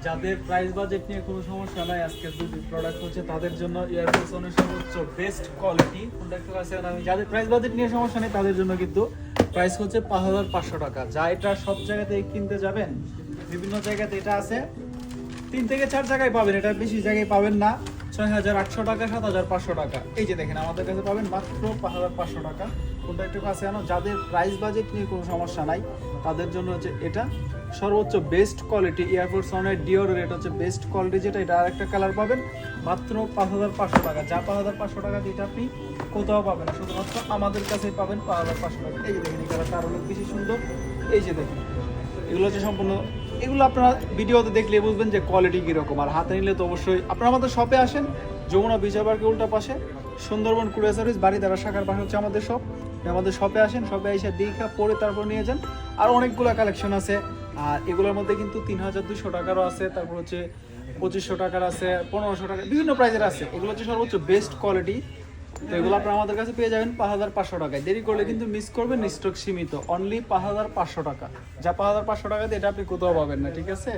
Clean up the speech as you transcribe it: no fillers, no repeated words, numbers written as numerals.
যাদের price budget নিয়ে কোনো সমস্যা নাই, আজকে দুটি প্রোডাক্ট হচ্ছে তাদের জন্য এয়ারফোর্স অনের সর্বোচ্চ বেস্ট কোয়ালিটি প্রোডাক্ট আছে। আমি যাদের প্রাইস বাজেট নিয়ে সমস্যা নেই তাদের জন্য কিন্তু প্রাইস হচ্ছে 5,500 টাকা। যা এটা সব জায়গাতে কিনতে যাবেন, বিভিন্ন জায়গাতে এটা আছে 3 থেকে 4 জায়গায় পাবেন, এটা বেশি জায়গায় পাবেন না। 6,800 টাকা, 7,500 টাকা। এই যে দেখেন আমাদের কাছে পাবেন মাত্র 5,500 টাকা। কোনটা একটু কাছে আনো, যাদের প্রাইস বাজেট নিয়ে কোনো সমস্যা নাই তাদের জন্য হচ্ছে এটা সর্বোচ্চ বেস্ট কোয়ালিটি এয়ারফোর্স অনের ডিওরের। এটা হচ্ছে বেস্ট কোয়ালিটি, যেটা এটা আরেকটা কালার পাবেন মাত্র 5,500 টাকা। যা 5,500 টাকা দিয়ে এটা আপনি কোথাও পাবেন না, শুধুমাত্র আমাদের কাছেই পাবেন 5,500 টাকা। এই যে দেখেন এই কালারটা আরও অনেক বেশি সুন্দর। এই যে দেখেন এগুলো হচ্ছে সম্পূর্ণ, এগুলো আপনারা ভিডিওতে দেখলে বুঝবেন যে কোয়ালিটি কীরকম। আর হাতে নিলে তো অবশ্যই আপনারা আমাদের শপে আসেন, যমুনা বিচার পার্কের উল্টা পাশে সুন্দরবন কুরিয়ার সার্ভিস বাড়িদারা শাখার পাশে হচ্ছে আমাদের শপ। আমাদের শপে আসেন, শপে এসে দেখা পরে তারপর নিয়ে যান। আর অনেকগুলো কালেকশন আছে, আর এগুলোর মধ্যে কিন্তু 3,200 টাকারও আছে, তারপর হচ্ছে 2,500 টাকার আছে, 1,500 টাকা, বিভিন্ন প্রাইজের আছে। এগুলো হচ্ছে সর্বোচ্চ বেস্ট কোয়ালিটি। তো এগুলো আপনারা আমাদের কাছে পেয়ে যাবেন 5,500 টাকায়। দেরি করলে কিন্তু মিস করবেন, স্টক সীমিত, অনলি 5,500 টাকা। যা 5,500 টাকা দিয়ে এটা আপনি কোথাও পাবেন না, ঠিক আছে।